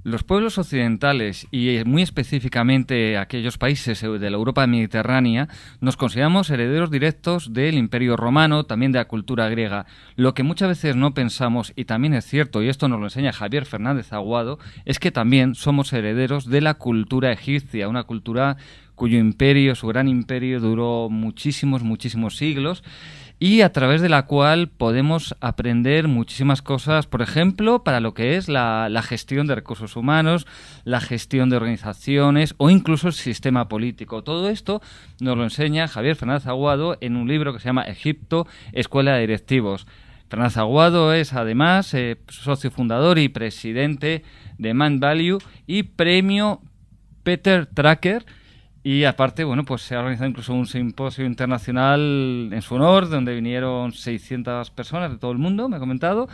Los pueblos occidentales y muy específicamente aquellos países de la Europa mediterránea nos consideramos herederos directos del Imperio Romano, también de la cultura griega. Lo que muchas veces no pensamos, y también es cierto, y esto nos lo enseña Javier Fernández Aguado, es que también somos herederos de la cultura egipcia, una cultura cuyo imperio, su gran imperio, duró muchísimos, muchísimos siglos, y a través de la cual podemos aprender muchísimas cosas, por ejemplo, para lo que es la gestión de recursos humanos, la gestión de organizaciones o incluso el sistema político. Todo esto nos lo enseña Javier Fernández Aguado en un libro que se llama Egipto, Escuela de Directivos. Fernández Aguado es además socio fundador y presidente de Man Value y premio Peter Drucker. Y aparte, bueno, pues se ha organizado incluso un simposio internacional en su honor, donde vinieron 600 personas de todo el mundo, me ha comentado.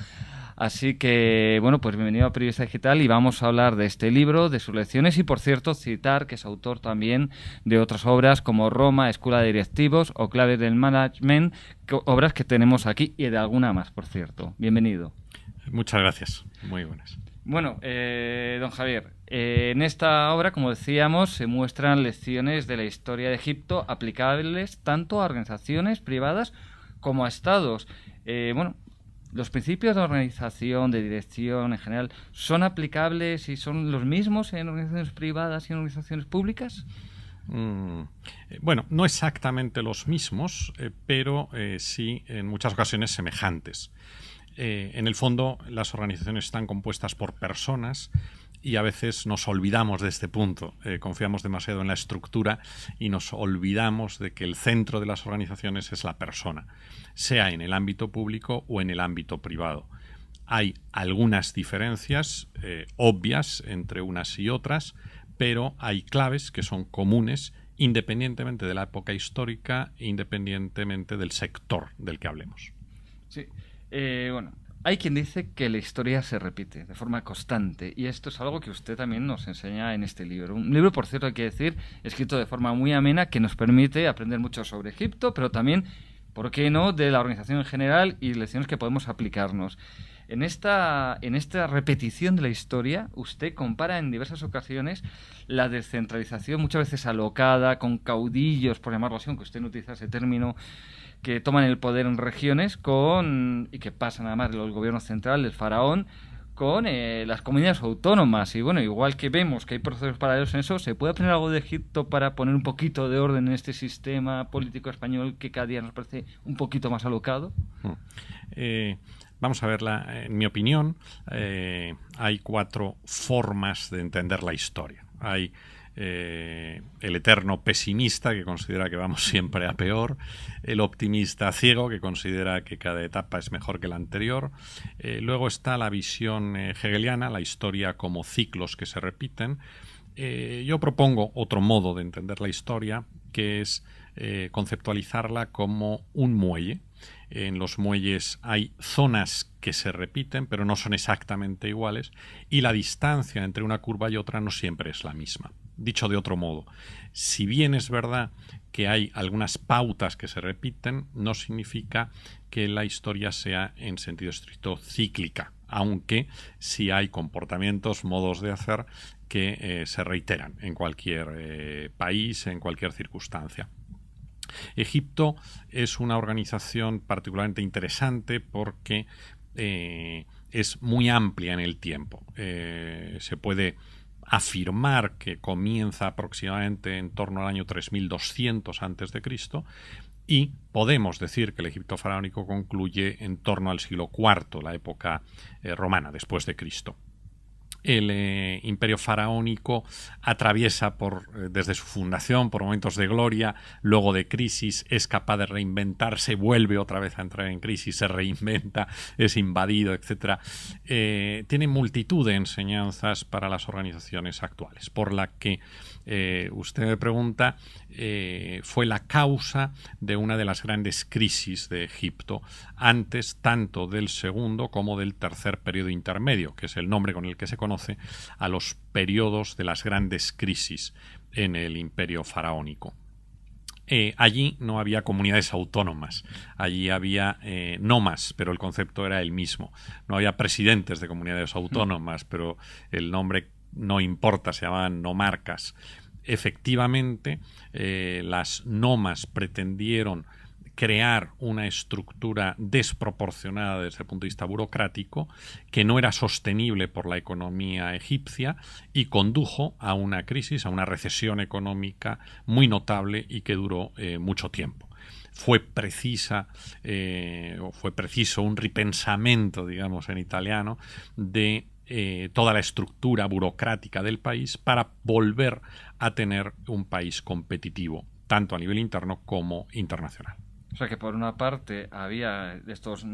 Así que, bueno, pues bienvenido a Periodista Digital y vamos a hablar de este libro, de sus lecciones y, por cierto, citar que es autor también de otras obras como Roma, Escuela de Directivos o Claves del Management, obras que tenemos aquí y de alguna más, por cierto. Bienvenido. Muchas gracias. Muy buenas. Bueno, don Javier, en esta obra, como decíamos, se muestran lecciones de la historia de Egipto aplicables tanto a organizaciones privadas como a estados. Bueno, ¿los principios de organización, de dirección en general, son aplicables y son los mismos en organizaciones privadas y en organizaciones públicas? Bueno, no exactamente los mismos, pero sí en muchas ocasiones semejantes. En el fondo, las organizaciones están compuestas por personas y a veces nos olvidamos de este punto. Confiamos demasiado en la estructura y nos olvidamos de que el centro de las organizaciones es la persona, sea en el ámbito público o en el ámbito privado. Hay algunas diferencias obvias entre unas y otras, pero hay claves que son comunes independientemente de la época histórica e independientemente del sector del que hablemos. Sí. Bueno, hay quien dice que la historia se repite de forma constante y esto es algo que usted también nos enseña en este libro. Un libro, por cierto, hay que decir, escrito de forma muy amena que nos permite aprender mucho sobre Egipto, pero también, ¿por qué no?, de la organización en general y lecciones que podemos aplicarnos. En esta repetición de la historia, usted compara en diversas ocasiones la descentralización, muchas veces alocada, con caudillos, por llamarlo así, aunque usted no utiliza ese término, que toman el poder en regiones y que pasan además del gobierno central, del faraón, con las comunidades autónomas. Y bueno, igual que vemos que hay procesos paralelos en eso, ¿se puede aprender algo de Egipto para poner un poquito de orden en este sistema político español que cada día nos parece un poquito más alocado? Vamos a verla. En mi opinión, hay 4 formas de entender la historia. Hay el eterno pesimista, que considera que vamos siempre a peor, el optimista ciego, que considera que cada etapa es mejor que la anterior, luego está la visión hegeliana, la historia como ciclos que se repiten. Yo propongo otro modo de entender la historia, que es conceptualizarla como un muelle. En los muelles hay zonas que se repiten, pero no son exactamente iguales, y la distancia entre una curva y otra no siempre es la misma. Dicho de otro modo, si bien es verdad que hay algunas pautas que se repiten, no significa que la historia sea en sentido estricto cíclica, aunque sí hay comportamientos, modos de hacer que se reiteran en cualquier país, en cualquier circunstancia. Egipto es una organización particularmente interesante porque es muy amplia en el tiempo. Se puede afirmar que comienza aproximadamente en torno al año 3200 a.C. y podemos decir que el Egipto faraónico concluye en torno al siglo IV, la época romana, después de Cristo. El imperio faraónico atraviesa desde su fundación por momentos de gloria, luego de crisis, es capaz de reinventarse, vuelve otra vez a entrar en crisis, se reinventa, es invadido, etc. Tiene multitud de enseñanzas para las organizaciones actuales, por la que usted me pregunta, fue la causa de una de las grandes crisis de Egipto, antes tanto del segundo como del tercer periodo intermedio, que es el nombre con el que se conoce a los periodos de las grandes crisis en el imperio faraónico. Allí no había comunidades autónomas, allí había nomas, pero el concepto era el mismo. No había presidentes de comunidades autónomas, pero el nombre no importa, se llamaban nomarcas. Efectivamente, las nomas pretendieron crear una estructura desproporcionada desde el punto de vista burocrático que no era sostenible por la economía egipcia y condujo a una crisis, a una recesión económica muy notable y que duró mucho tiempo. Fue preciso un ripensamento, digamos en italiano, de toda la estructura burocrática del país para volver a tener un país competitivo, tanto a nivel interno como internacional. O sea que por una parte había estos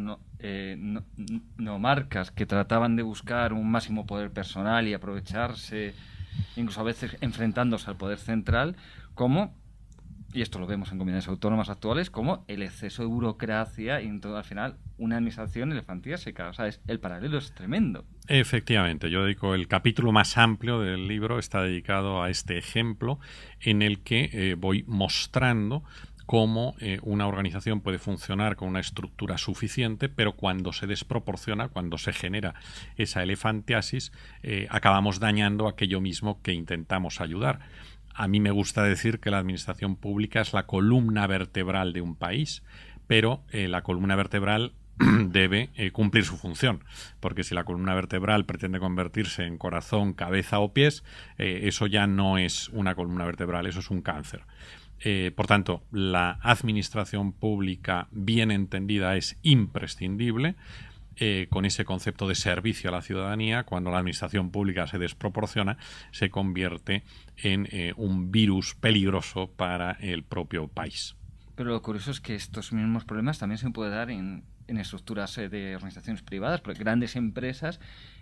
nomarcas que trataban de buscar un máximo poder personal y aprovecharse, incluso a veces enfrentándose al poder central, como, y esto lo vemos en comunidades autónomas actuales, como el exceso de burocracia y en todo, al final una administración elefantiásica. O sea, el paralelo es tremendo. Efectivamente, yo dedico el capítulo más amplio del libro, está dedicado a este ejemplo en el que voy mostrando cómo una organización puede funcionar con una estructura suficiente, pero cuando se desproporciona, cuando se genera esa elefantiasis, acabamos dañando aquello mismo que intentamos ayudar. A mí me gusta decir que la administración pública es la columna vertebral de un país, pero la columna vertebral debe cumplir su función, porque si la columna vertebral pretende convertirse en corazón, cabeza o pies, eso ya no es una columna vertebral, eso es un cáncer. Por tanto, la administración pública bien entendida es imprescindible, con ese concepto de servicio a la ciudadanía. Cuando la administración pública se desproporciona, se convierte en un virus peligroso para el propio país. Pero lo curioso es que estos mismos problemas también se pueden dar en estructuras de organizaciones privadas, porque grandes empresas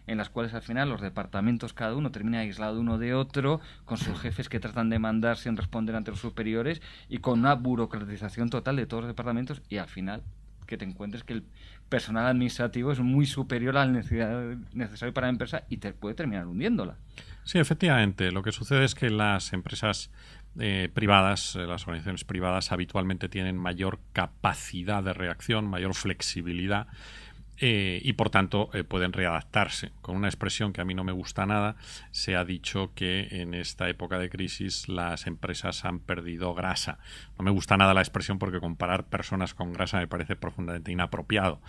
en las cuales al final los departamentos cada uno termina aislado uno de otro, con sus jefes que tratan de mandar sin responder ante los superiores y con una burocratización total de todos los departamentos, y al final que te encuentres que el personal administrativo es muy superior a la necesidad necesaria para la empresa y te puede terminar hundiéndola. Sí, efectivamente. Lo que sucede es que las empresas privadas, las organizaciones privadas habitualmente tienen mayor capacidad de reacción, mayor flexibilidad y por tanto pueden readaptarse. Con una expresión que a mí no me gusta nada, se ha dicho que en esta época de crisis las empresas han perdido grasa. No me gusta nada la expresión porque comparar personas con grasa me parece profundamente inapropiado,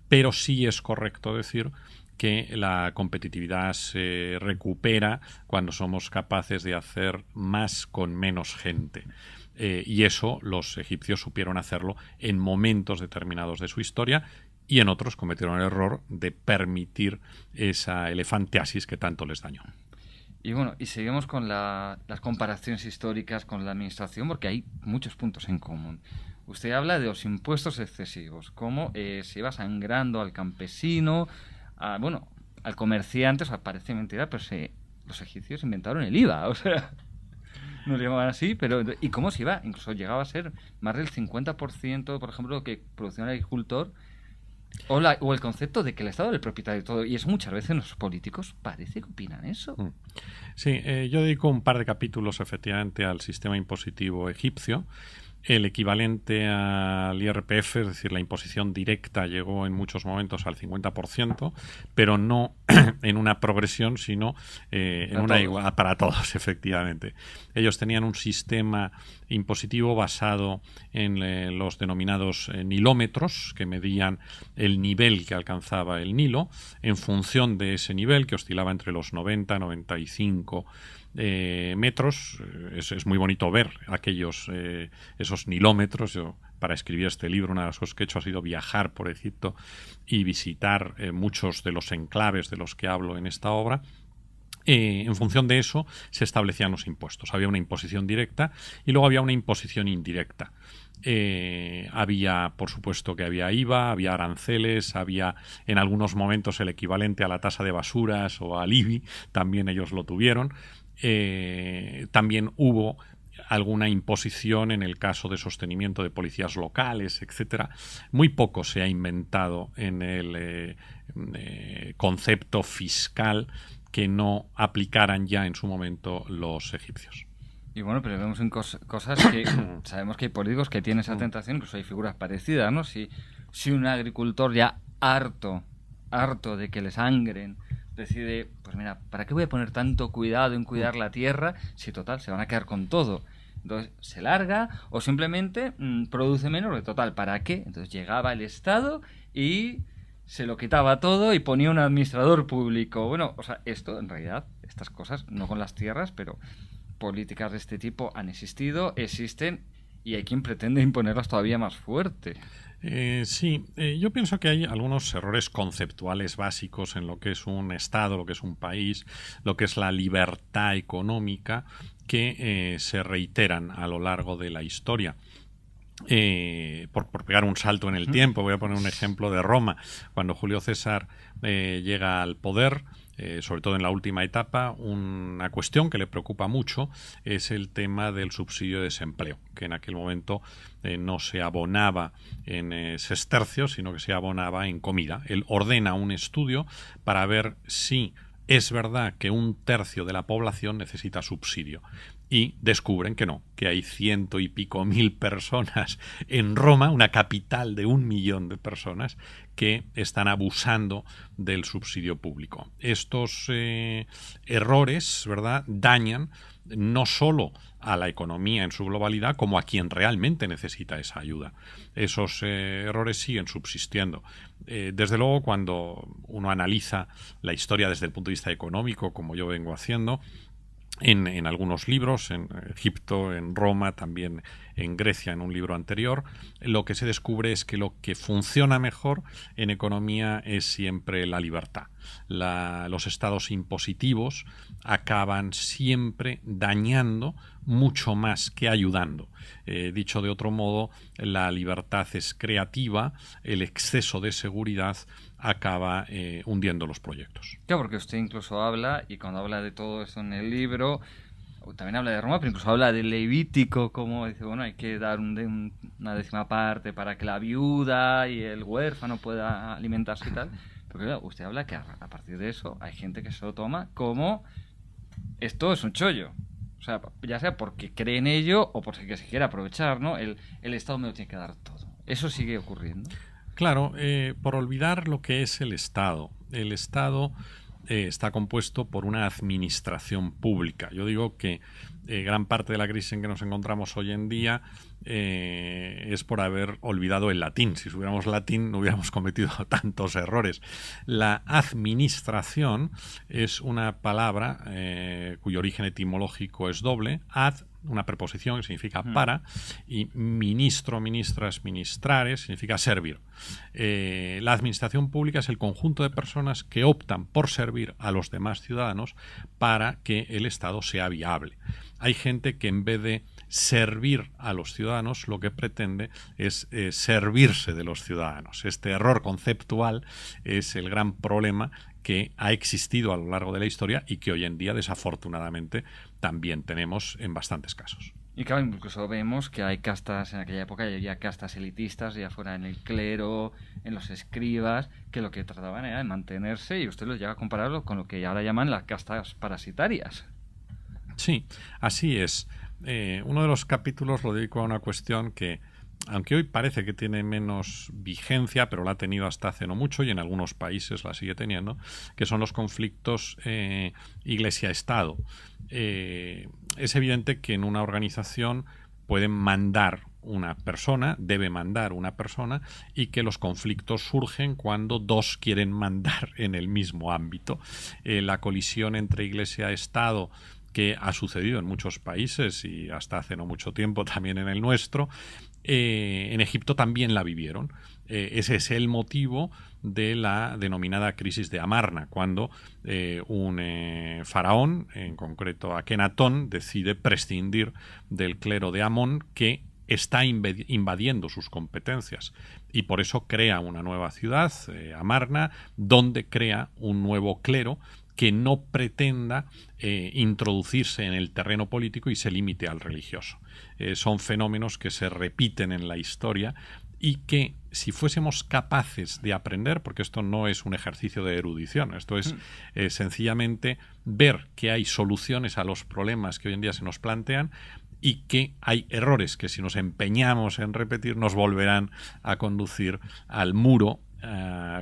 pero sí es correcto decir que la competitividad se recupera cuando somos capaces de hacer más con menos gente. Y eso los egipcios supieron hacerlo en momentos determinados de su historia, y en otros cometieron el error de permitir esa elefantiasis que tanto les dañó. Y bueno, y seguimos con las comparaciones históricas con la administración, porque hay muchos puntos en común. Usted habla de los impuestos excesivos, cómo se iba sangrando al campesino, al comerciante. O sea, parece mentira, pero los egipcios inventaron el IVA, o sea, no lo llamaban así, pero ¿y cómo se iba? Incluso llegaba a ser más del 50%, por ejemplo, lo que producía un agricultor, o el concepto de que el Estado era el propietario de todo, y eso muchas veces los políticos parece que opinan eso. Sí, yo dedico un par de capítulos efectivamente al sistema impositivo egipcio. El equivalente al IRPF, es decir, la imposición directa, llegó en muchos momentos al 50%, pero no en una progresión, sino en una igualdad para todos, efectivamente. Ellos tenían un sistema impositivo basado en los denominados nilómetros, que medían el nivel que alcanzaba el Nilo. En función de ese nivel, que oscilaba entre los 90 y 95 metros, es muy bonito ver esos nilómetros. Yo, para escribir este libro, una de las cosas que he hecho ha sido viajar por Egipto y visitar muchos de los enclaves de los que hablo en esta obra. En función de eso se establecían los impuestos. Había una imposición directa y luego había una imposición indirecta. Había, por supuesto, que había IVA, había aranceles, había en algunos momentos el equivalente a la tasa de basuras o al IBI, también ellos lo tuvieron. También hubo alguna imposición en el caso de sostenimiento de policías locales, etcétera. Muy poco se ha inventado en el concepto fiscal que no aplicaran ya en su momento los egipcios. Y bueno, pero vemos en cosas que sabemos que hay políticos que tienen esa tentación, incluso hay figuras parecidas, ¿no? Si un agricultor ya harto de que le sangren decide, pues mira, ¿para qué voy a poner tanto cuidado en cuidar la tierra si total se van a quedar con todo? Entonces se larga o simplemente produce menos, de total, ¿para qué? Entonces llegaba el Estado y se lo quitaba todo y ponía un administrador público. Bueno, o sea, esto en realidad, estas cosas, no con las tierras, pero políticas de este tipo han existido, existen y hay quien pretende imponerlas todavía más fuerte. Sí, yo pienso que hay algunos errores conceptuales básicos en lo que es un Estado, lo que es un país, lo que es la libertad económica, que se reiteran a lo largo de la historia. Por pegar un salto en el tiempo, voy a poner un ejemplo de Roma. Cuando Julio César llega al poder, sobre todo en la última etapa, una cuestión que le preocupa mucho es el tema del subsidio de desempleo, que en aquel momento no se abonaba en sestercios, sino que se abonaba en comida. Él ordena un estudio para ver si es verdad que 1/3 de la población necesita subsidio. Y descubren que no, que hay 100 y pico mil personas en Roma, una capital de 1 millón de personas, que están abusando del subsidio público. Estos errores, ¿verdad?, dañan no solo a la economía en su globalidad, como a quien realmente necesita esa ayuda. Esos errores siguen subsistiendo. Desde luego, cuando uno analiza la historia desde el punto de vista económico, como yo vengo haciendo, en algunos libros, en Egipto, en Roma, también en Grecia, en un libro anterior, lo que se descubre es que lo que funciona mejor en economía es siempre la libertad. Los estados impositivos acaban siempre dañando mucho más que ayudando. Dicho de otro modo, la libertad es creativa, el exceso de seguridad acaba hundiendo los proyectos. Claro, porque usted incluso habla, y cuando habla de todo eso en el libro, también habla de Roma, pero incluso habla del Levítico, como dice, bueno, hay que dar una 10ª parte para que la viuda y el huérfano pueda alimentarse y tal. Pero claro, usted habla que a partir de eso hay gente que se lo toma como esto es un chollo. O sea, ya sea porque cree en ello o porque se quiere aprovechar, ¿no? El Estado me lo tiene que dar todo. Eso sigue ocurriendo. Claro, por olvidar lo que es el Estado. El Estado está compuesto por una administración pública. Yo digo que gran parte de la crisis en que nos encontramos hoy en día es por haber olvidado el latín. Si supiéramos latín no hubiéramos cometido tantos errores. La administración es una palabra cuyo origen etimológico es doble. Ad, una preposición que significa para, y ministro, ministras, ministrare significa servir. La administración pública es el conjunto de personas que optan por servir a los demás ciudadanos para que el Estado sea viable. Hay gente que en vez de servir a los ciudadanos lo que pretende es servirse de los ciudadanos. Este error conceptual es el gran problema que ha existido a lo largo de la historia y que hoy en día desafortunadamente también tenemos en bastantes casos. Y claro, incluso vemos que hay castas, en aquella época había castas elitistas, ya fuera en el clero, en los escribas, que lo que trataban era de mantenerse, y usted lo llega a compararlo con lo que ahora llaman las castas parasitarias. Sí, así es. Uno de los capítulos lo dedico a una cuestión que, aunque hoy parece que tiene menos vigencia, pero la ha tenido hasta hace no mucho y en algunos países la sigue teniendo, que son los conflictos Iglesia-Estado. Es evidente que en una organización pueden mandar una persona, debe mandar una persona, y que los conflictos surgen cuando dos quieren mandar en el mismo ámbito. La colisión entre Iglesia-Estado, que ha sucedido en muchos países y hasta hace no mucho tiempo también en el nuestro, en Egipto también la vivieron. Ese es el motivo de la denominada crisis de Amarna, cuando un faraón, en concreto Akenatón, decide prescindir del clero de Amón, que está invadiendo sus competencias, y por eso crea una nueva ciudad, Amarna, donde crea un nuevo clero que no pretenda introducirse en el terreno político y se limite al religioso. Son fenómenos que se repiten en la historia y que, si fuésemos capaces de aprender, porque esto no es un ejercicio de erudición, esto es sencillamente ver que hay soluciones a los problemas que hoy en día se nos plantean y que hay errores que, si nos empeñamos en repetir, nos volverán a conducir al muro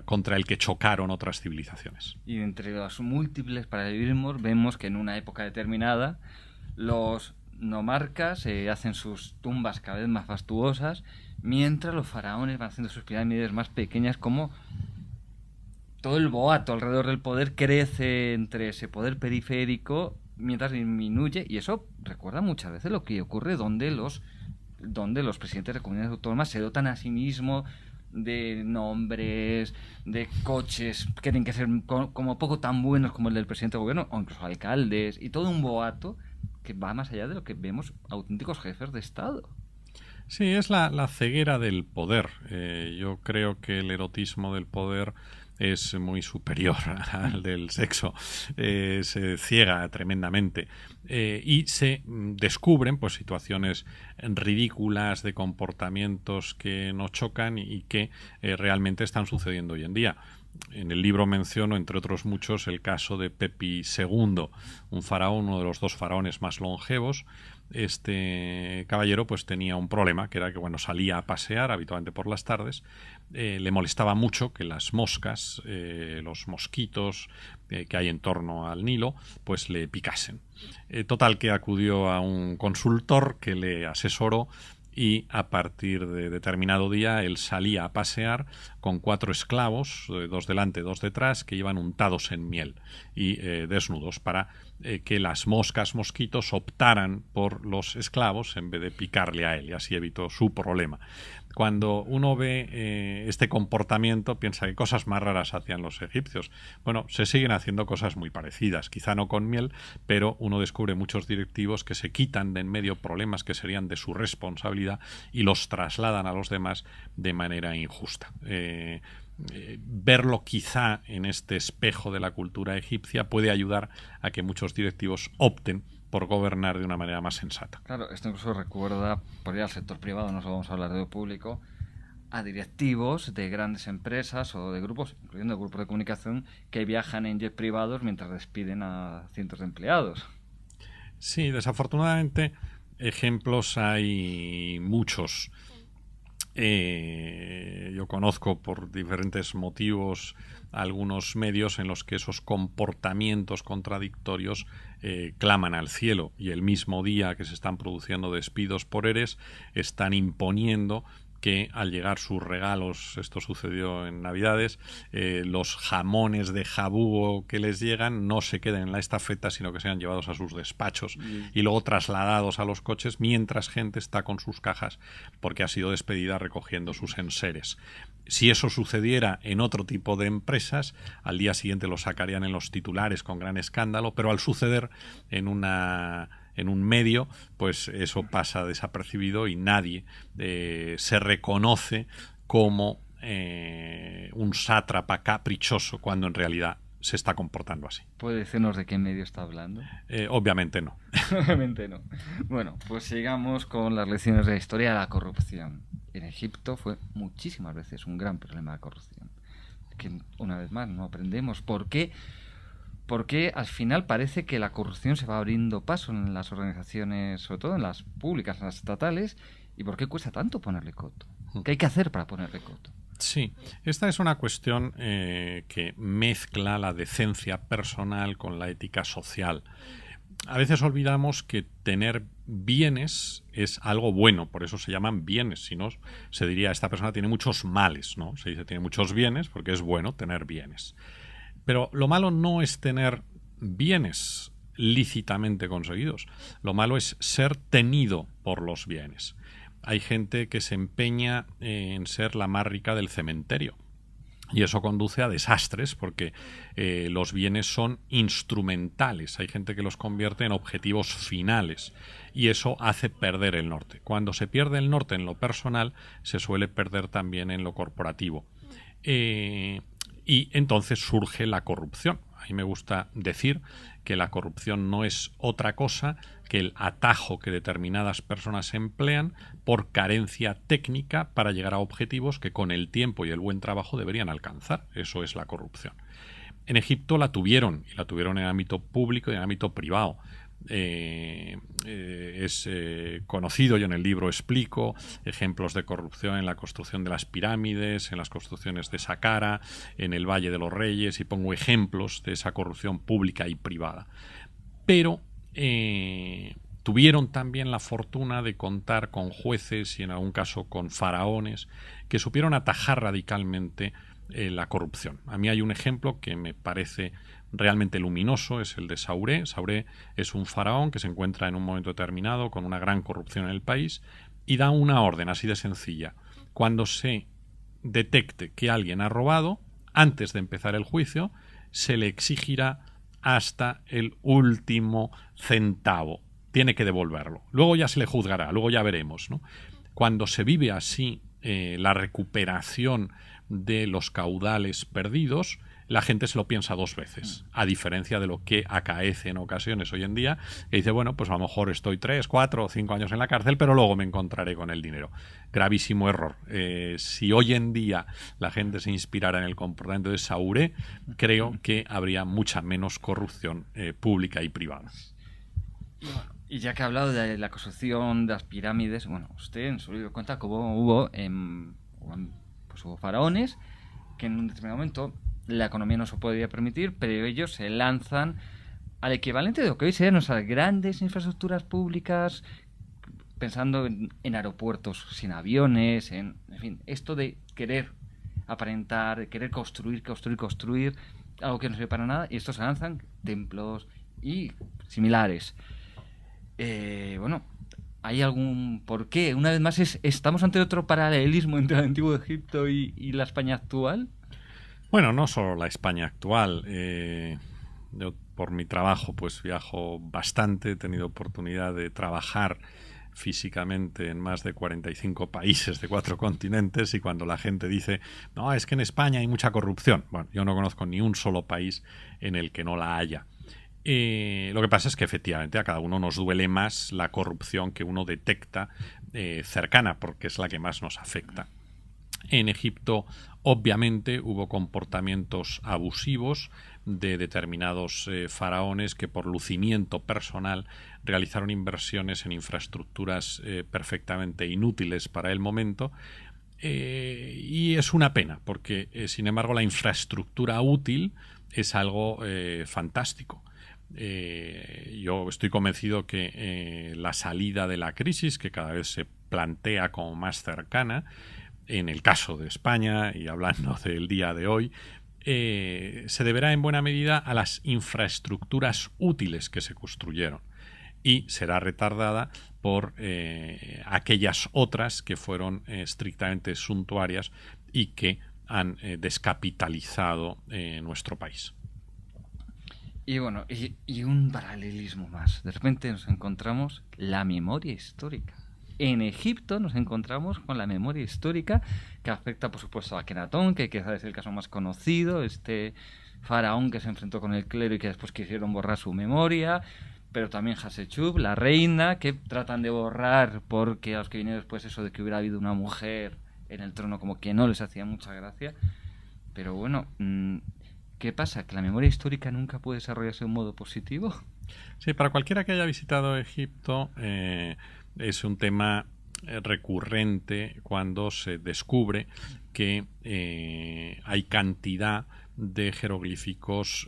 contra el que chocaron otras civilizaciones. Y entre los múltiples paralelismos vemos que en una época determinada los nomarcas hacen sus tumbas cada vez más fastuosas, mientras los faraones van haciendo sus pirámides más pequeñas, como todo el boato alrededor del poder crece entre ese poder periférico mientras disminuye, y eso recuerda muchas veces lo que ocurre donde los presidentes de comunidades autónomas se dotan a sí mismos de nombres, de coches que tienen que ser como poco tan buenos como el del presidente de gobierno, o incluso alcaldes, y todo un boato que va más allá de lo que vemos auténticos jefes de Estado. Sí, es la ceguera del poder. Yo creo que el erotismo del poder es muy superior al del sexo. Se ciega tremendamente. Y se descubren pues situaciones ridículas de comportamientos que nos chocan y que realmente están sucediendo hoy en día. En el libro menciono, entre otros muchos, el caso de Pepi II, un faraón, uno de los 2 faraones más longevos. Este caballero pues tenía un problema, que era que cuando salía a pasear, habitualmente por las tardes, le molestaba mucho que las moscas, los mosquitos que hay en torno al Nilo, pues le picasen. Total que acudió a un consultor que le asesoró, y a partir de determinado día él salía a pasear con 4 esclavos, 2 delante, 2 detrás, que iban untados en miel y desnudos, para que las mosquitos optaran por los esclavos en vez de picarle a él, y así evitó su problema. Cuando uno ve este comportamiento, piensa que cosas más raras hacían los egipcios. Bueno, se siguen haciendo cosas muy parecidas, quizá no con miel, pero uno descubre muchos directivos que se quitan de en medio problemas que serían de su responsabilidad y los trasladan a los demás de manera injusta. Verlo quizá en este espejo de la cultura egipcia puede ayudar a que muchos directivos opten por gobernar de una manera más sensata. Claro, esto incluso recuerda, por ir al sector privado, no solo vamos a hablar de lo público, a directivos de grandes empresas o de grupos, incluyendo grupos de comunicación, que viajan en jets privados mientras despiden a cientos de empleados. Sí, desafortunadamente ejemplos hay muchos. Yo conozco por diferentes motivos algunos medios en los que esos comportamientos contradictorios claman al cielo, y el mismo día que se están produciendo despidos por ERES están imponiendo que al llegar sus regalos, esto sucedió en Navidades, los jamones de jabugo que les llegan no se queden en la estafeta, sino que sean llevados a sus despachos y luego trasladados a los coches, mientras gente está con sus cajas porque ha sido despedida recogiendo sus enseres. Si eso sucediera en otro tipo de empresas, al día siguiente lo sacarían en los titulares con gran escándalo, pero al suceder en un medio, pues eso pasa desapercibido y nadie se reconoce como un sátrapa caprichoso cuando en realidad se está comportando así. ¿Puede decirnos de qué medio está hablando? Obviamente no. Obviamente no. Bueno, pues sigamos con las lecciones de la historia de la corrupción. En Egipto fue muchísimas veces un gran problema de corrupción, que una vez más no aprendemos por qué. Porque al final parece que la corrupción se va abriendo paso en las organizaciones, sobre todo en las públicas, en las estatales, y por qué cuesta tanto ponerle coto. ¿Qué hay que hacer para ponerle coto? Sí, esta es una cuestión que mezcla la decencia personal con la ética social. A veces olvidamos que tener bienes es algo bueno, por eso se llaman bienes, si no se diría esta persona tiene muchos males, ¿no? Se dice tiene muchos bienes porque es bueno tener bienes. Pero lo malo no es tener bienes lícitamente conseguidos. Lo malo es ser tenido por los bienes. Hay gente que se empeña en ser la más rica del cementerio. Y eso conduce a desastres porque los bienes son instrumentales. Hay gente que los convierte en objetivos finales y eso hace perder el norte. Cuando se pierde el norte en lo personal, se suele perder también en lo corporativo. Y entonces surge la corrupción. A mí me gusta decir que la corrupción no es otra cosa que el atajo que determinadas personas emplean por carencia técnica para llegar a objetivos que con el tiempo y el buen trabajo deberían alcanzar. Eso es la corrupción. En Egipto la tuvieron, y la tuvieron en el ámbito público y en el ámbito privado. es conocido. Yo en el libro explico ejemplos de corrupción en la construcción de las pirámides, en las construcciones de Saqqara, en el Valle de los Reyes, y pongo ejemplos de esa corrupción pública y privada. Pero tuvieron también la fortuna de contar con jueces y en algún caso con faraones que supieron atajar radicalmente la corrupción. A mí hay un ejemplo que me parece realmente luminoso, es el de Sauré. Sauré es un faraón que se encuentra en un momento determinado con una gran corrupción en el país y da una orden así de sencilla. Cuando se detecte que alguien ha robado, antes de empezar el juicio, se le exigirá hasta el último centavo. Tiene que devolverlo. Luego ya se le juzgará, luego ya veremos, ¿no? Cuando se vive así la recuperación de los caudales perdidos, la gente se lo piensa dos veces, a diferencia de lo que acaece en ocasiones hoy en día, que dice, bueno, pues a lo mejor estoy 3, 4 o 5 años en la cárcel, pero luego me encontraré con el dinero. Gravísimo error. Si hoy en día la gente se inspirara en el comportamiento de Sauré, creo que habría mucha menos corrupción pública y privada. Y ya que ha hablado de la construcción de las pirámides, bueno, usted en su libro cuenta cómo hubo faraones que en un determinado momento la economía no se podía permitir, pero ellos se lanzan al equivalente de lo que hoy serían nuestras grandes infraestructuras públicas, pensando en aeropuertos sin aviones, en fin, esto de querer aparentar, de querer construir, algo que no sirve para nada, y estos se lanzan templos y similares. Bueno, ¿hay algún por qué? Una vez más, ¿estamos ante otro paralelismo entre el antiguo Egipto y la España actual? Bueno, no solo la España actual. Yo por mi trabajo pues viajo bastante, he tenido oportunidad de trabajar físicamente en más de 45 países de 4 continentes, y cuando la gente dice, no, es que en España hay mucha corrupción, bueno, yo no conozco ni un solo país en el que no la haya. Lo que pasa es que efectivamente a cada uno nos duele más la corrupción que uno detecta cercana, porque es la que más nos afecta. En Egipto, obviamente, hubo comportamientos abusivos de determinados faraones que por lucimiento personal realizaron inversiones en infraestructuras perfectamente inútiles para el momento. Y es una pena, porque sin embargo la infraestructura útil es algo fantástico. Yo estoy convencido que la salida de la crisis, que cada vez se plantea como más cercana, en el caso de España y hablando del día de hoy, se deberá en buena medida a las infraestructuras útiles que se construyeron, y será retardada por aquellas otras que fueron estrictamente suntuarias y que han descapitalizado nuestro país. Y bueno, y un paralelismo más. De repente nos encontramos la memoria histórica. En Egipto nos encontramos con la memoria histórica que afecta, por supuesto, a Akenatón, que quizás es el caso más conocido, este faraón que se enfrentó con el clero y que después quisieron borrar su memoria, pero también Hatshepsut, la reina, que tratan de borrar porque a los que vinieron después eso de que hubiera habido una mujer en el trono como que no les hacía mucha gracia. Pero bueno, ¿qué pasa? ¿Que la memoria histórica nunca puede desarrollarse de un modo positivo? Sí, para cualquiera que haya visitado Egipto, es un tema recurrente cuando se descubre que hay cantidad de jeroglíficos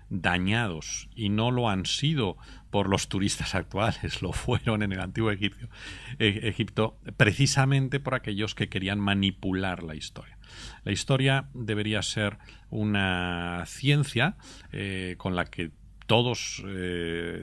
dañados, y no lo han sido por los turistas actuales, lo fueron en el antiguo Egipto precisamente por aquellos que querían manipular la historia. La historia debería ser una ciencia con la que todos,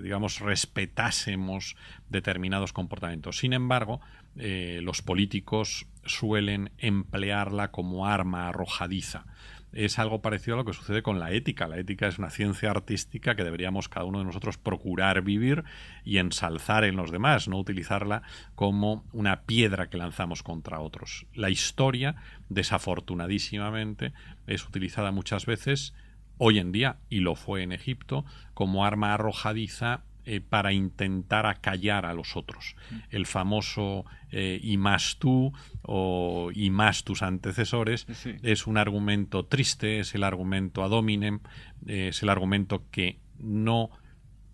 digamos, respetásemos determinados comportamientos. Sin embargo, los políticos suelen emplearla como arma arrojadiza. Es algo parecido a lo que sucede con la ética. La ética es una ciencia artística que deberíamos cada uno de nosotros procurar vivir y ensalzar en los demás, no utilizarla como una piedra que lanzamos contra otros. La historia, desafortunadísimamente, es utilizada muchas veces hoy en día, y lo fue en Egipto, como arma arrojadiza para intentar acallar a los otros. El famoso y más tú o y más tus antecesores, sí, es un argumento triste, es el argumento ad hominem, es el argumento que no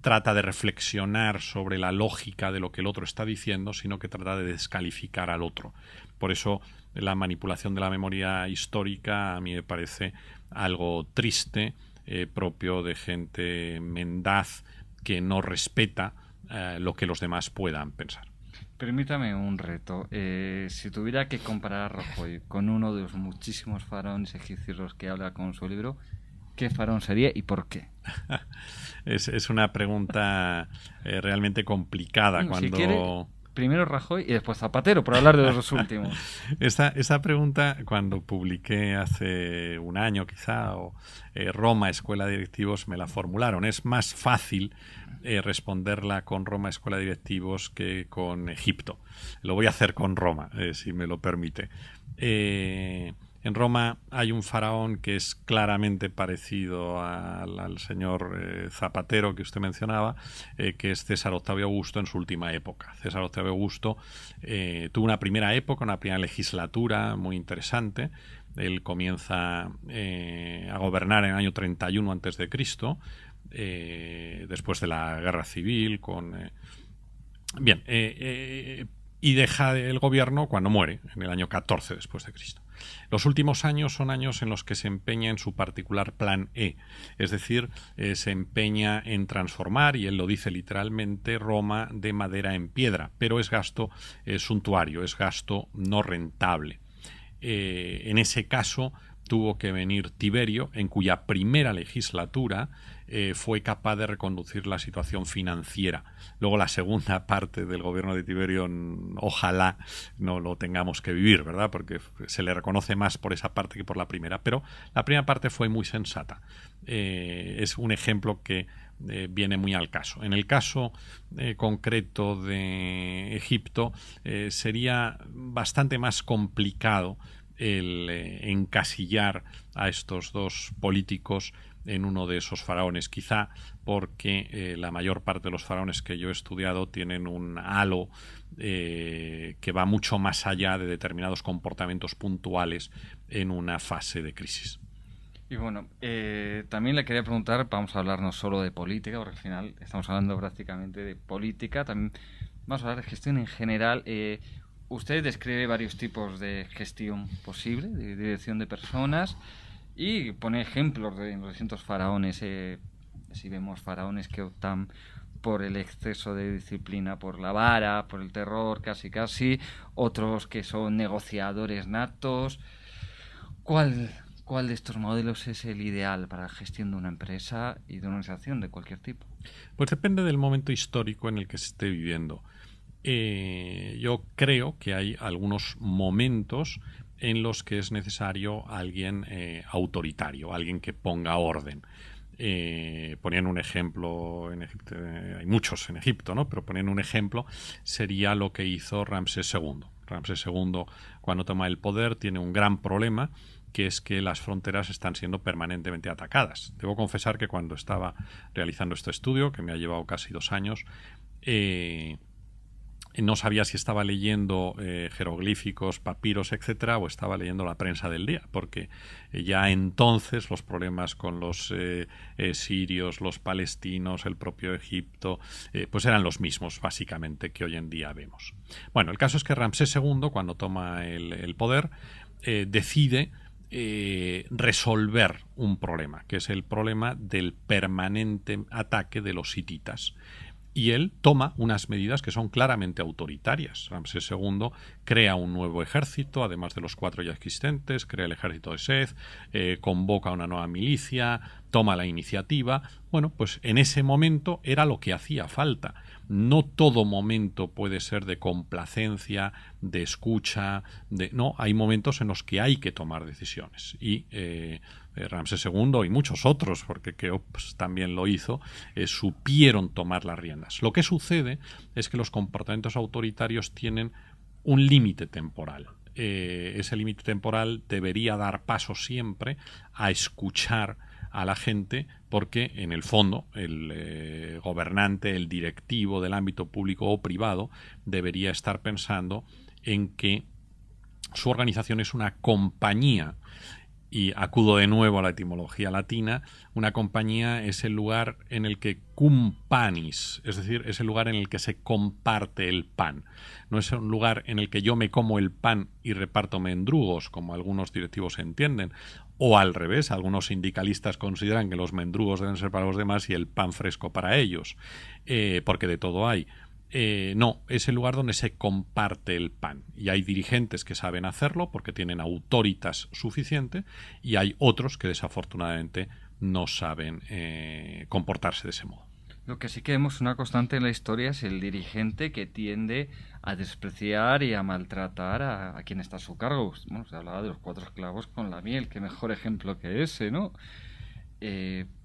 trata de reflexionar sobre la lógica de lo que el otro está diciendo, sino que trata de descalificar al otro. Por eso la manipulación de la memoria histórica a mí me parece algo triste, propio de gente mendaz que no respeta lo que los demás puedan pensar. Permítame un reto. Si tuviera que comparar a Rajoy con uno de los muchísimos faraones egipcios los que habla con su libro, ¿qué faraón sería y por qué? Es una pregunta realmente complicada. Bueno, cuando... si quiere, primero Rajoy y después Zapatero, por hablar de los dos últimos. Esa pregunta, cuando publiqué hace un año quizá, Roma, Escuela de Directivos, me la formularon. Es más fácil responderla con Roma, Escuela de Directivos, que con Egipto. Lo voy a hacer con Roma, si me lo permite. En Roma hay un faraón que es claramente parecido al señor Zapatero que usted mencionaba, que es César Octavio Augusto en su última época. César Octavio Augusto tuvo una primera época, una primera legislatura muy interesante. Él comienza a gobernar en el año 31 a.C., después de la Guerra Civil. Y deja el gobierno cuando muere, en el año 14 después de Cristo. Los últimos años son años en los que se empeña en su particular plan E, es decir, se empeña en transformar, y él lo dice literalmente, Roma de madera en piedra, pero es gasto suntuario, es gasto no rentable. En ese caso tuvo que venir Tiberio, en cuya primera legislatura fue capaz de reconducir la situación financiera. Luego la segunda parte del gobierno de Tiberio ojalá no lo tengamos que vivir, ¿verdad? Porque se le reconoce más por esa parte que por la primera, pero la primera parte fue muy sensata. Es un ejemplo que viene muy al caso. En el caso concreto de Egipto sería bastante más complicado el encasillar a estos dos políticos en uno de esos faraones, quizá porque la mayor parte de los faraones que yo he estudiado tienen un halo que va mucho más allá de determinados comportamientos puntuales en una fase de crisis. Y bueno, también le quería preguntar, vamos a hablar no solo de política, porque al final estamos hablando prácticamente de política, también vamos a hablar de gestión en general. Usted describe varios tipos de gestión posible, de dirección de personas, y pone ejemplos de los distintos faraones. Si vemos faraones que optan por el exceso de disciplina, por la vara, por el terror, casi, otros que son negociadores natos. ¿Cuál de estos modelos es el ideal para la gestión de una empresa y de una organización de cualquier tipo? Pues depende del momento histórico en el que se esté viviendo. Yo creo que hay algunos momentos en los que es necesario alguien autoritario, alguien que ponga orden. Ponían un ejemplo en Egipto, hay muchos en Egipto, ¿no? Pero ponían un ejemplo, sería lo que hizo Ramsés II. Ramsés II, cuando toma el poder, tiene un gran problema, que es que las fronteras están siendo permanentemente atacadas. Debo confesar que cuando estaba realizando este estudio, que me ha llevado casi 2 años, no sabía si estaba leyendo jeroglíficos, papiros, etcétera, o estaba leyendo la prensa del día, porque ya entonces los problemas con los sirios, los palestinos, el propio Egipto, pues eran los mismos, básicamente, que hoy en día vemos. Bueno, el caso es que Ramsés II, cuando toma el poder, decide resolver un problema, que es el problema del permanente ataque de los hititas. Y él toma unas medidas que son claramente autoritarias. Ramsés II crea un nuevo ejército, además de los 4 ya existentes, crea el ejército de Seth, convoca una nueva milicia, toma la iniciativa. Bueno, pues en ese momento era lo que hacía falta. No todo momento puede ser de complacencia, de escucha, no, hay momentos en los que hay que tomar decisiones. Y Ramsés II y muchos otros, porque Keops también lo hizo, supieron tomar las riendas. Lo que sucede es que los comportamientos autoritarios tienen un límite temporal. Ese límite temporal debería dar paso siempre a escuchar a la gente, porque en el fondo el gobernante, el directivo del ámbito público o privado debería estar pensando en que su organización es una compañía y acudo de nuevo a la etimología latina, una compañía es el lugar en el que cum panis, es decir, es el lugar en el que se comparte el pan. No es un lugar en el que yo me como el pan y reparto mendrugos, como algunos directivos entienden, o al revés, algunos sindicalistas consideran que los mendrugos deben ser para los demás y el pan fresco para ellos, porque de todo hay. No, es el lugar donde se comparte el pan. Y hay dirigentes que saben hacerlo porque tienen autoritas suficiente y hay otros que desafortunadamente no saben comportarse de ese modo. Lo que sí que vemos una constante en la historia es el dirigente que tiende a despreciar y a maltratar a quien está a su cargo. Bueno, se hablaba de los 4 esclavos con la miel, qué mejor ejemplo que ese, ¿no?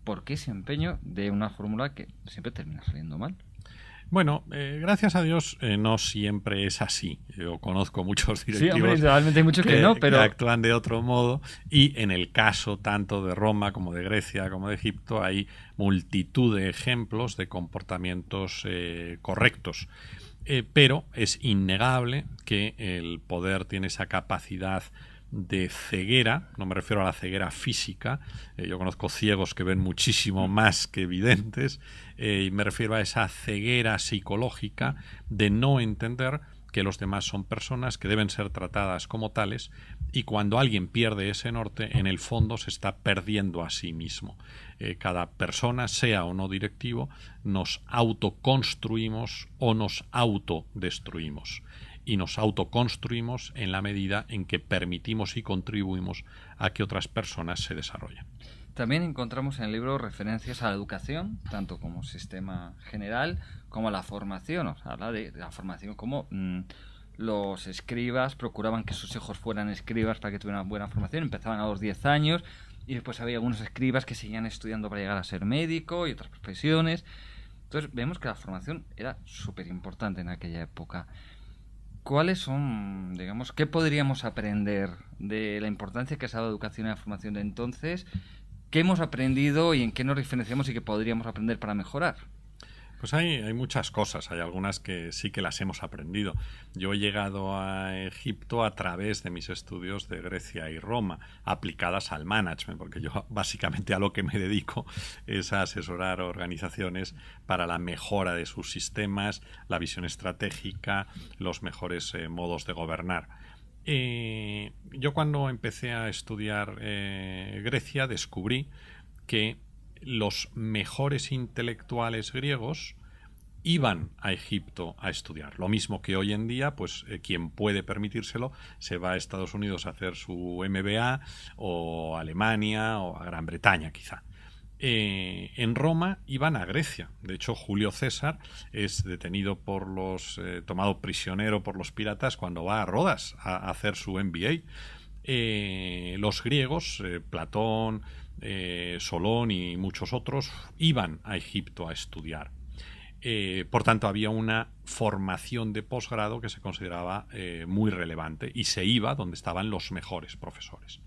¿Por qué ese empeño de una fórmula que siempre termina saliendo mal? Bueno, gracias a Dios no siempre es así. Yo conozco muchos directivos, sí, hombre, realmente hay muchos que no, pero que actúan de otro modo, y en el caso tanto de Roma como de Grecia como de Egipto hay multitud de ejemplos de comportamientos correctos. Pero es innegable que el poder tiene esa capacidad de ceguera, no me refiero a la ceguera física, yo conozco ciegos que ven muchísimo más que videntes, y me refiero a esa ceguera psicológica de no entender que los demás son personas que deben ser tratadas como tales, y cuando alguien pierde ese norte, en el fondo se está perdiendo a sí mismo. Cada persona, sea o no directivo, nos autoconstruimos o nos autodestruimos. Y nos autoconstruimos en la medida en que permitimos y contribuimos a que otras personas se desarrollen. También encontramos en el libro referencias a la educación, tanto como sistema general como a la formación. O sea, habla de la formación como los escribas procuraban que sus hijos fueran escribas para que tuvieran una buena formación. Empezaban a los 10 años y después había algunos escribas que seguían estudiando para llegar a ser médico y otras profesiones. Entonces vemos que la formación era súper importante en aquella época. ¿Cuáles son, digamos, qué podríamos aprender de la importancia que se ha dado a la educación y la formación de entonces? ¿Qué hemos aprendido y en qué nos diferenciamos y qué podríamos aprender para mejorar? Pues hay muchas cosas, hay algunas que sí que las hemos aprendido. Yo he llegado a Egipto a través de mis estudios de Grecia y Roma, aplicadas al management, porque yo básicamente a lo que me dedico es a asesorar organizaciones para la mejora de sus sistemas, la visión estratégica, los mejores modos de gobernar. Yo cuando empecé a estudiar Grecia descubrí que los mejores intelectuales griegos iban a Egipto a estudiar. Lo mismo que hoy en día, pues quien puede permitírselo se va a Estados Unidos a hacer su MBA o a Alemania o a Gran Bretaña quizá. En Roma iban a Grecia. De hecho, Julio César es detenido por tomado prisionero por los piratas cuando va a Rodas a hacer su MBA. Los griegos, Platón, Solón y muchos otros, iban a Egipto a estudiar. Por tanto, había una formación de posgrado que se consideraba muy relevante y se iba donde estaban los mejores profesores.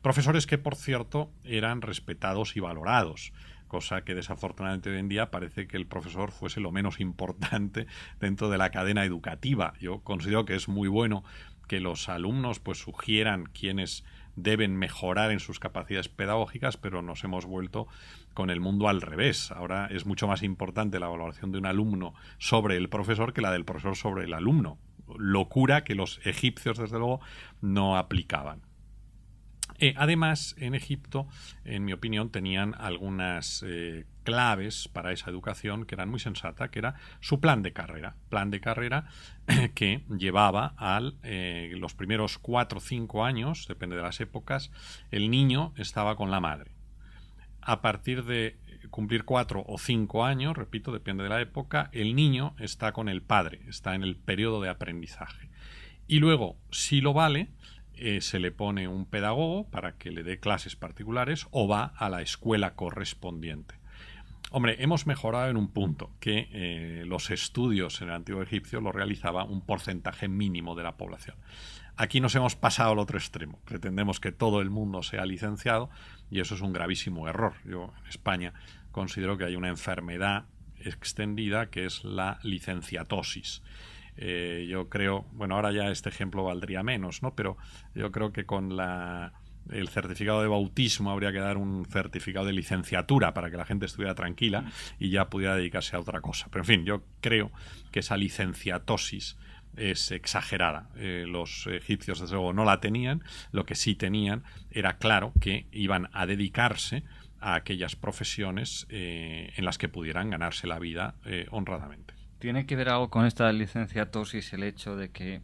Profesores que, por cierto, eran respetados y valorados, cosa que desafortunadamente hoy en día parece que el profesor fuese lo menos importante dentro de la cadena educativa. Yo considero que es muy bueno que los alumnos pues sugieran quiénes deben mejorar en sus capacidades pedagógicas, pero nos hemos vuelto con el mundo al revés. Ahora es mucho más importante la valoración de un alumno sobre el profesor que la del profesor sobre el alumno. Locura que los egipcios, desde luego, no aplicaban. Además, en Egipto, en mi opinión, tenían algunas claves para esa educación que eran muy sensata, que era su plan de carrera que llevaba a los primeros 4 o 5 años, depende de las épocas, el niño estaba con la madre. A partir de cumplir 4 o 5 años, repito, depende de la época, el niño está con el padre, está en el periodo de aprendizaje. Y luego, si lo vale, se le pone un pedagogo para que le dé clases particulares o va a la escuela correspondiente. Hombre, hemos mejorado en un punto, que los estudios en el antiguo egipcio lo realizaba un porcentaje mínimo de la población. Aquí nos hemos pasado al otro extremo. Pretendemos que todo el mundo sea licenciado y eso es un gravísimo error. Yo en España considero que hay una enfermedad extendida que es la licenciatosis. Yo creo, bueno, ahora ya este ejemplo valdría menos, ¿no? Pero yo creo que con la el certificado de bautismo habría que dar un certificado de licenciatura para que la gente estuviera tranquila y ya pudiera dedicarse a otra cosa. Pero en fin, yo creo que esa licenciatosis es exagerada. Los egipcios desde luego no la tenían. Lo que sí tenían era claro que iban a dedicarse a aquellas profesiones en las que pudieran ganarse la vida honradamente. ¿Tiene que ver algo con esta licenciatosis el hecho de que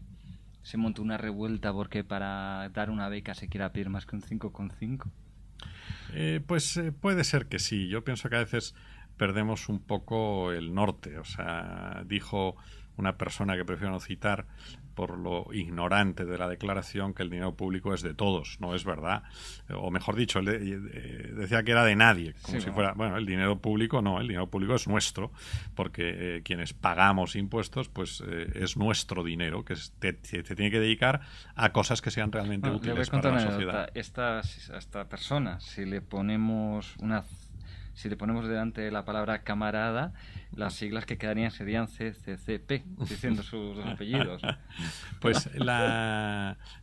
se montó una revuelta porque para dar una beca se quiera pedir más que un 5,5? Pues puede ser que sí. Yo pienso que a veces perdemos un poco el norte. O sea, dijo una persona que prefiero no citar por lo ignorante de la declaración que el dinero público es de todos. No es verdad. O mejor dicho, decía que era de nadie. Como Sí, si fuera, bueno, el dinero público no, el dinero público es nuestro, porque quienes pagamos impuestos, pues es nuestro dinero, que se tiene que dedicar a cosas que sean realmente útiles para la sociedad. A esta persona, si le ponemos delante de la palabra camarada, las siglas que quedarían serían CCCP, diciendo sus dos apellidos. Pues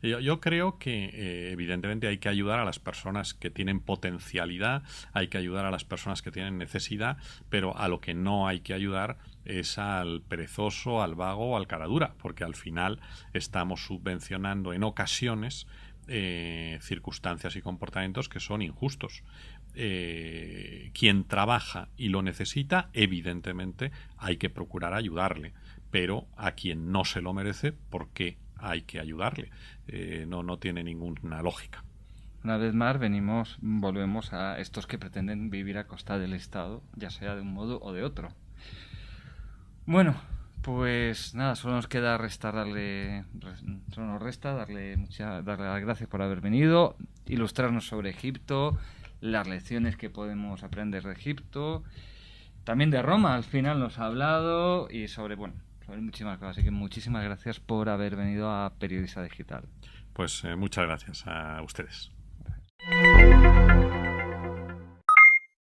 yo creo que evidentemente hay que ayudar a las personas que tienen potencialidad, hay que ayudar a las personas que tienen necesidad, pero a lo que no hay que ayudar es al perezoso, al vago, al caradura, porque al final estamos subvencionando en ocasiones circunstancias y comportamientos que son injustos. Quien trabaja y lo necesita, evidentemente hay que procurar ayudarle, pero a quien no se lo merece, ¿por qué hay que ayudarle? No tiene ninguna lógica. Una vez más volvemos a estos que pretenden vivir a costa del Estado, ya sea de un modo o de otro. Bueno, pues nada, solo nos resta darle las gracias por haber venido, ilustrarnos sobre Egipto, las lecciones que podemos aprender de Egipto, también de Roma, al final nos ha hablado, y sobre muchísimas cosas. Así que muchísimas gracias por haber venido a Periodista Digital. Pues muchas gracias a ustedes.